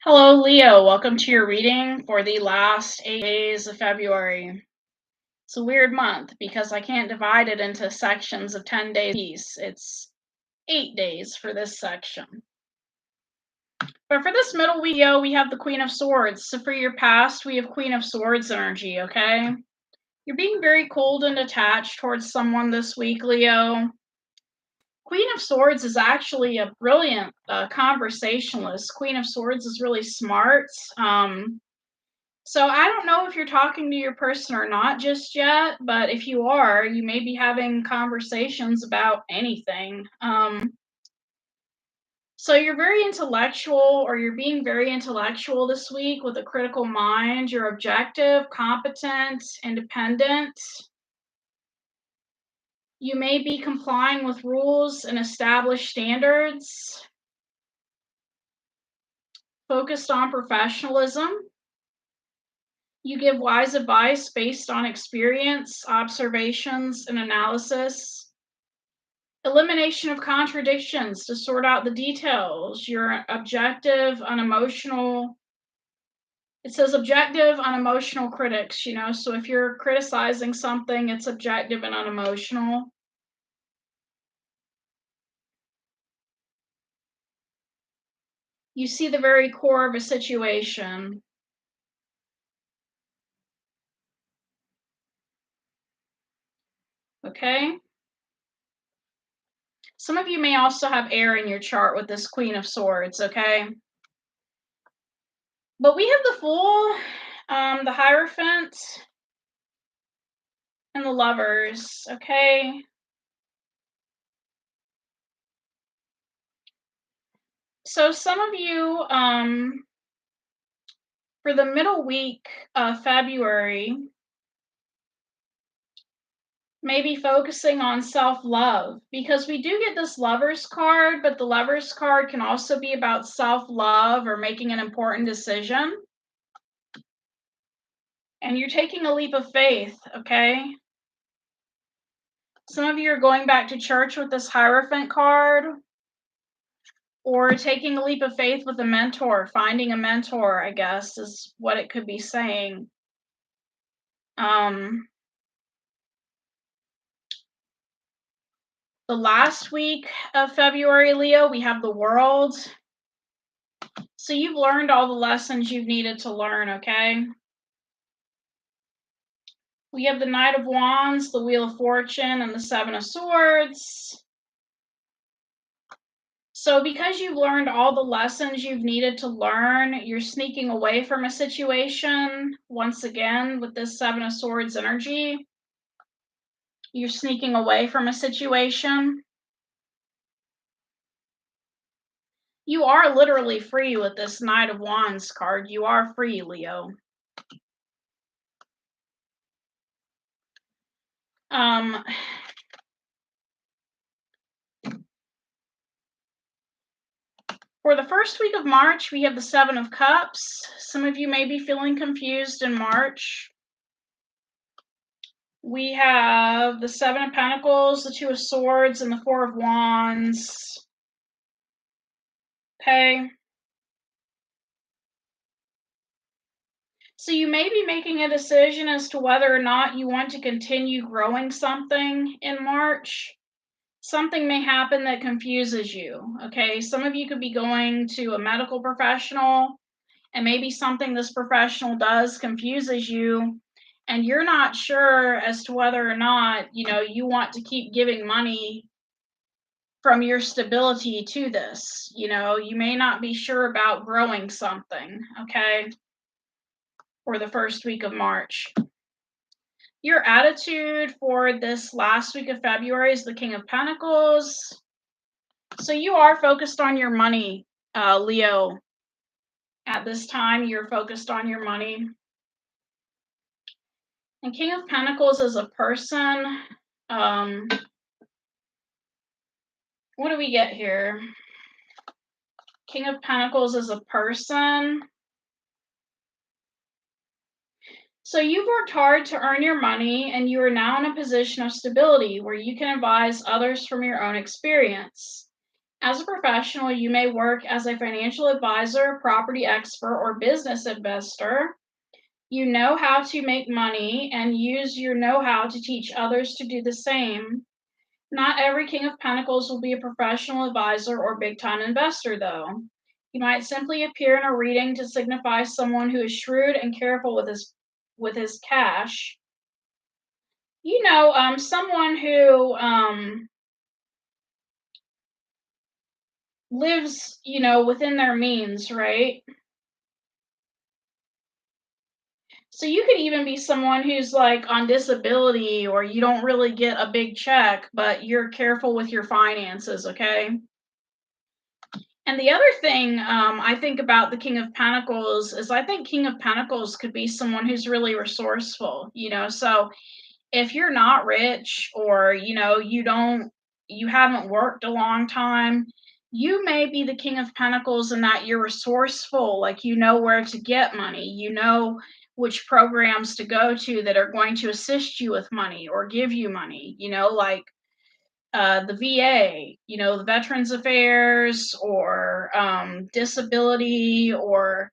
Hello, Leo. Welcome to your reading for the last 8 days of February. It's a weird month because I can't divide it into sections of 10 days each. It's 8 days for this section. But for this middle week, Leo, we have the Queen of Swords. So for your past, we have Queen of Swords energy, okay? You're being very cold and attached towards someone this week, Leo. Queen of Swords is actually a brilliant conversationalist. Queen of Swords is really smart. So I don't know if you're talking to your person or not just yet, but if you are, you may be having conversations about anything. So you're very intellectual, or you're being very intellectual this week with a critical mind. You're objective, competent, independent. You may be complying with rules and established standards, focused on professionalism. You give wise advice based on experience, observations, and analysis. Elimination of contradictions to sort out the details. You're objective, unemotional. It says objective, unemotional critics, so if you're criticizing something, it's objective and unemotional. You see the very core of a situation. Okay? Some of you may also have air in your chart with this Queen of Swords, okay? But we have the Fool, the Hierophant, and the Lovers, okay? So some of you, for the middle week of February, maybe focusing on self-love, because we do get this Lovers card, but the Lovers card can also be about self-love or making an important decision. And you're taking a leap of faith, okay? Some of you are going back to church with this Hierophant card, or taking a leap of faith with a mentor, finding a mentor, I guess, is what it could be saying. The last week of February, Leo, we have the World. So you've learned all the lessons you've needed to learn, okay? We have the Knight of Wands, the Wheel of Fortune, and the Seven of Swords. So because you've learned all the lessons you've needed to learn, you're sneaking away from a situation. Once again, with this Seven of Swords energy, you're sneaking away from a situation. You are literally free with this Knight of Wands card. You are free, Leo. For the first week of March, we have the Seven of Cups. Some of you may be feeling confused in March. We have the Seven of Pentacles, the Two of Swords, and the Four of Wands. Okay. So you may be making a decision as to whether or not you want to continue growing something in March. Something may happen that confuses you, okay? Some of you could be going to a medical professional, and maybe something this professional does confuses you, and you're not sure as to whether or not, you want to keep giving money from your stability to this. You may not be sure about growing something, okay? For the first week of March. Your attitude for this last week of February is the King of Pentacles. So you are focused on your money, Leo. At this time, you're focused on your money. And King of Pentacles is a person. What do we get here? King of Pentacles is a person. So you've worked hard to earn your money, and you are now in a position of stability where you can advise others from your own experience. As a professional, you may work as a financial advisor, property expert, or business investor. You know how to make money and use your know how to teach others to do the same. Not every King of Pentacles will be a professional advisor or big time investor, though. He might simply appear in a reading to signify someone who is shrewd and careful with his cash. Someone who lives, within their means, right? So you could even be someone who's like on disability or you don't really get a big check, but you're careful with your finances, okay? And the other thing I think about the King of Pentacles is I think King of Pentacles could be someone who's really resourceful, So if you're not rich or, you haven't worked a long time, you may be the King of Pentacles in that you're resourceful, like you know where to get money, you know which programs to go to that are going to assist you with money or give you money, like the VA, the Veterans Affairs or disability, or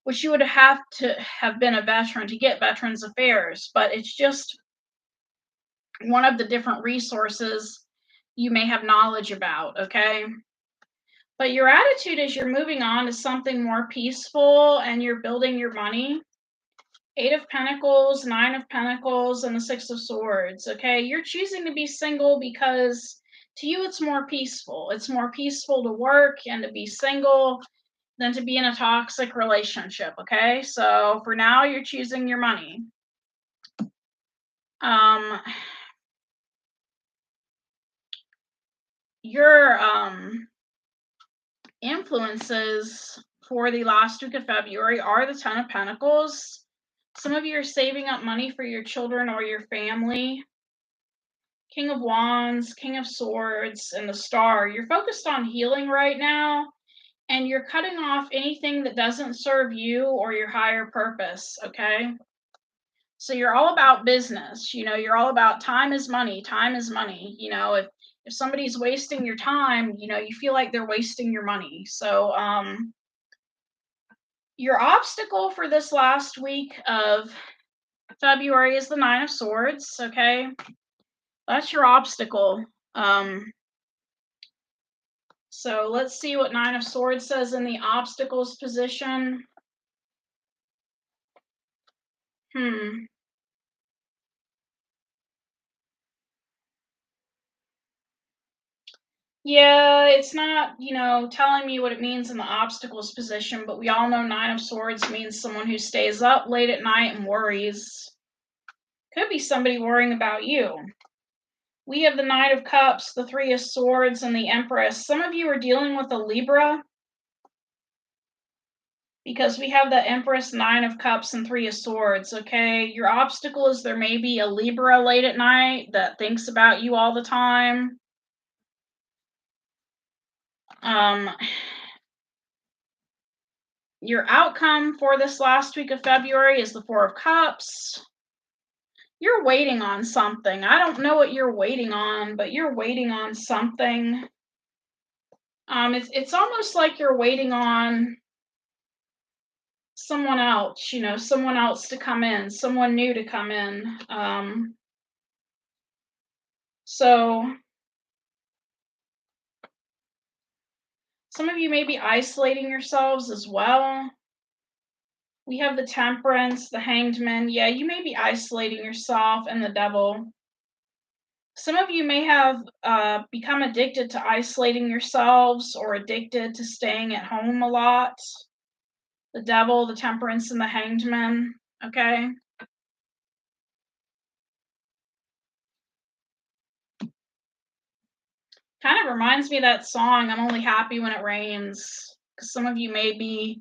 which you would have to have been a veteran to get Veterans Affairs, but it's just one of the different resources you may have knowledge about, okay? But your attitude is you're moving on to something more peaceful and you're building your money. 8 of Pentacles, 9 of Pentacles, and the 6 of Swords, okay? You're choosing to be single because to you it's more peaceful. It's more peaceful to work and to be single than to be in a toxic relationship, okay? So for now, you're choosing your money. Your influences for the last week of February are the Ten of Pentacles. Some of you are saving up money for your children or your family. King of Wands, King of Swords, and the Star. You're focused on healing right now, and you're cutting off anything that doesn't serve you or your higher purpose, okay? So you're all about business. You're all about time is money. Time is money. If somebody's wasting your time, you feel like they're wasting your money. So your obstacle for this last week of February is the Nine of Swords, okay? That's your obstacle. So let's see what Nine of Swords says in the obstacles position. Yeah, it's not, telling me what it means in the obstacles position, but we all know Nine of Swords means someone who stays up late at night and worries. Could be somebody worrying about you. We have the Knight of Cups, the Three of Swords, and the Empress. Some of you are dealing with a Libra because we have the Empress, Nine of Cups, and Three of Swords, okay? Your obstacle is there may be a Libra late at night that thinks about you all the time. Your outcome for this last week of February is the Four of Cups. You're waiting on something. I don't know what you're waiting on, but you're waiting on something. It's almost like you're waiting on someone else, someone else to come in, someone new to come in. So some of you may be isolating yourselves as well. We have the Temperance, the Hanged Man. Yeah, you may be isolating yourself, and the Devil. Some of you may have become addicted to isolating yourselves or addicted to staying at home a lot. The Devil, the Temperance, and the Hanged Man, okay? Kind of reminds me of that song, I'm Only Happy When It Rains, because some of you may be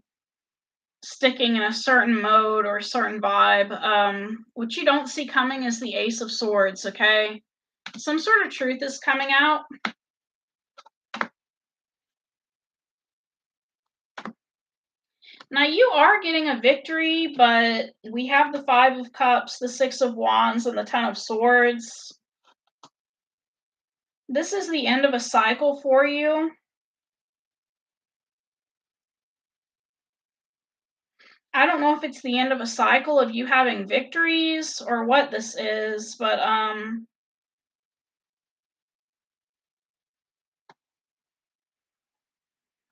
sticking in a certain mode or a certain vibe. What you don't see coming is the Ace of Swords, okay? Some sort of truth is coming out. Now you are getting a victory, but we have the Five of Cups, the Six of Wands, and the Ten of Swords. This is the end of a cycle for you. I don't know if it's the end of a cycle of you having victories or what this is, but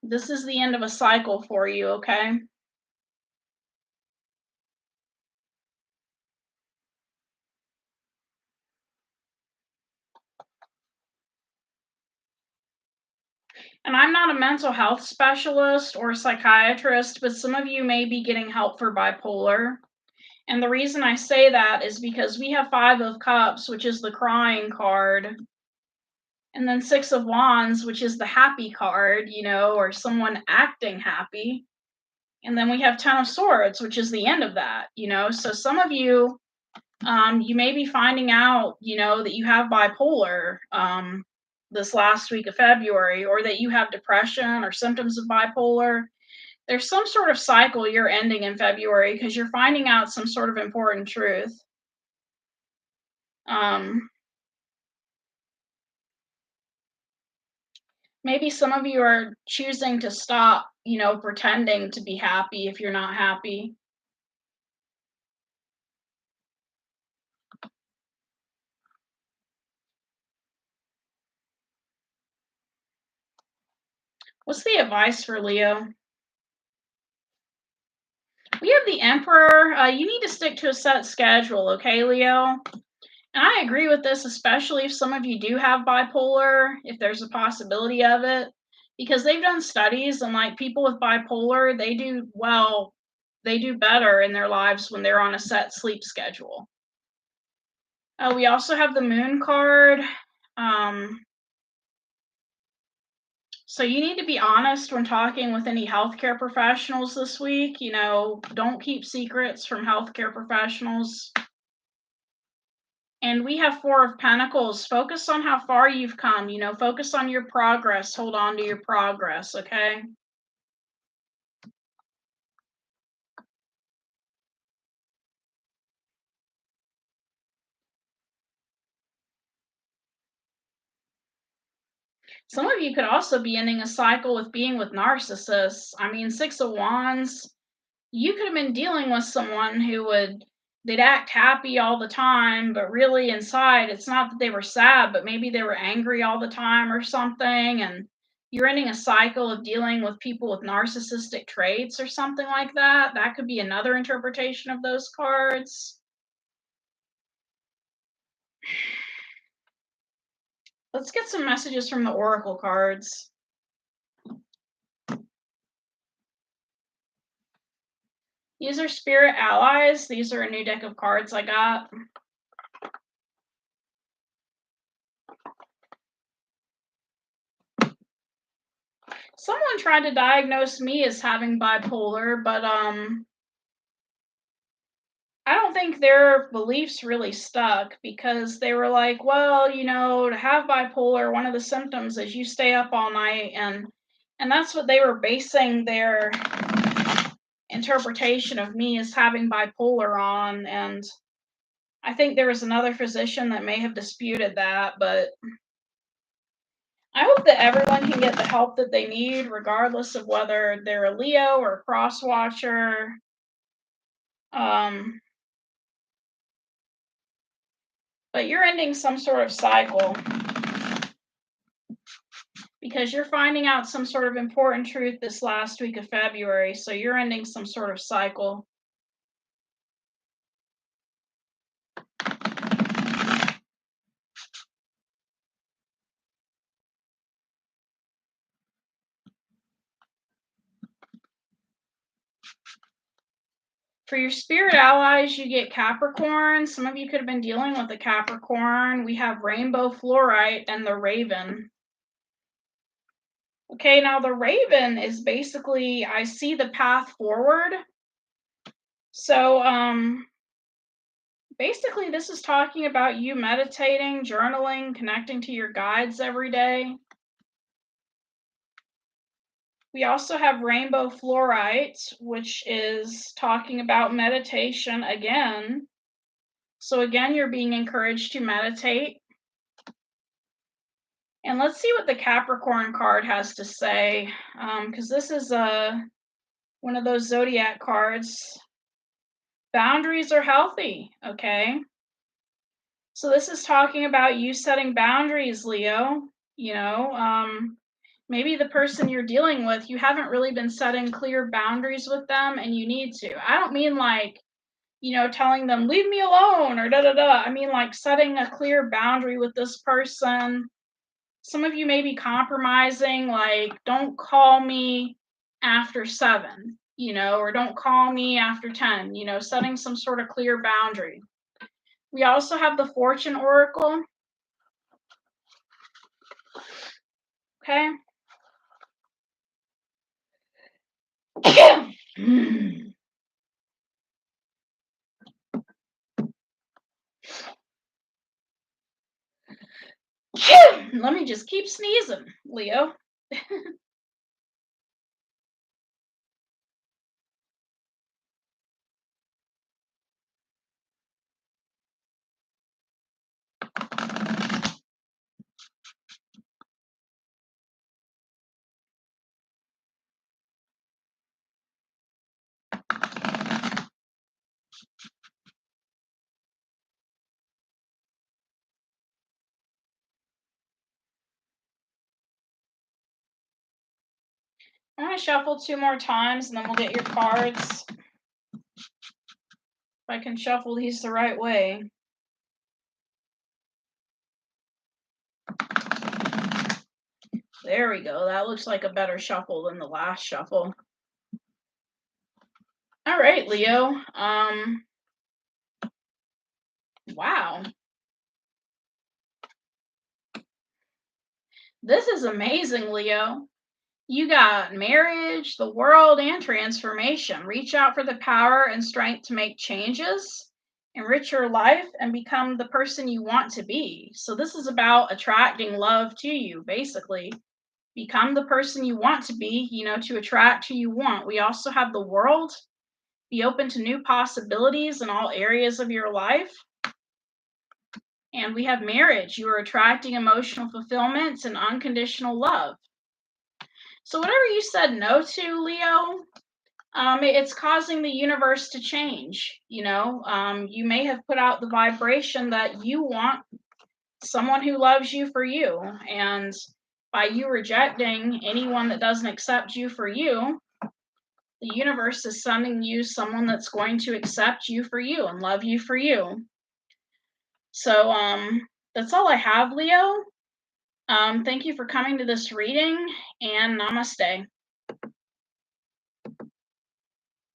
this is the end of a cycle for you, okay? And I'm not a mental health specialist or psychiatrist, but some of you may be getting help for bipolar. And the reason I say that is because we have 5 of Cups, which is the crying card, and then 6 of Wands, which is the happy card, or someone acting happy. And then we have 10 of Swords, which is the end of that. So some of you, you may be finding out, that you have bipolar this last week of February, or that you have depression or symptoms of bipolar. There's some sort of cycle you're ending in February because you're finding out some sort of important truth. Um, Maybe some of you are choosing to stop, pretending to be happy if you're not happy. What's the advice for Leo? We have the Emperor. You need to stick to a set schedule, okay, Leo? And I agree with this, especially if some of you do have bipolar, if there's a possibility of it, because they've done studies and like people with bipolar, they do better in their lives when they're on a set sleep schedule. We also have the Moon card. So you need to be honest when talking with any healthcare professionals this week. Don't keep secrets from healthcare professionals. And we have 4 of Pentacles. Focus on how far you've come, focus on your progress. Hold on to your progress, okay? Some of you could also be ending a cycle with being with narcissists. I mean, 6 of Wands, you could have been dealing with someone they'd act happy all the time, but really inside, it's not that they were sad, but maybe they were angry all the time or something. And you're ending a cycle of dealing with people with narcissistic traits or something like that. That could be another interpretation of those cards. Let's get some messages from the Oracle cards. These are spirit allies. These are a new deck of cards I got. Someone tried to diagnose me as having bipolar, but I don't think their beliefs really stuck because they were like, well, to have bipolar, one of the symptoms is you stay up all night, and that's what they were basing their interpretation of me as having bipolar on. And I think there was another physician that may have disputed that, but I hope that everyone can get the help that they need, regardless of whether they're a Leo or a cross watcher. But you're ending some sort of cycle because you're finding out some sort of important truth this last week of February. So you're ending some sort of cycle. For your spirit allies, you get Capricorn. Some of you could have been dealing with a Capricorn. We have Rainbow Fluorite and the Raven. Okay, now the Raven is basically, I see the path forward. So, basically, this is talking about you meditating, journaling, connecting to your guides every day. We also have Rainbow Fluorite, which is talking about meditation again. So again, you're being encouraged to meditate. And let's see what the Capricorn card has to say, because this is one of those zodiac cards. Boundaries are healthy, okay? So this is talking about you setting boundaries, Leo. You know, maybe the person you're dealing with, you haven't really been setting clear boundaries with them and you need to. I don't mean like, telling them, leave me alone or da da da. I mean like setting a clear boundary with this person. Some of you may be compromising, like, don't call me after 7, or don't call me after 10, setting some sort of clear boundary. We also have the Fortune Oracle. Okay. Let me just keep sneezing, Leo. I'm going to shuffle 2 more times and then we'll get your cards. If I can shuffle these the right way. There we go. That looks like a better shuffle than the last shuffle. All right, Leo. Wow. This is amazing, Leo. You got marriage, the world, and transformation. Reach out for the power and strength to make changes, enrich your life, and become the person you want to be. So, this is about attracting love to you, basically. Become the person you want to be, to attract who you want. We also have the world. Be open to new possibilities in all areas of your life. And we have marriage. You are attracting emotional fulfillment and unconditional love. So, whatever you said no to, Leo, it's causing the universe to change. You may have put out the vibration that you want someone who loves you for you. And by you rejecting anyone that doesn't accept you for you, the universe is sending you someone that's going to accept you for you and love you for you. So that's all I have, Leo. Thank you for coming to this reading, and namaste.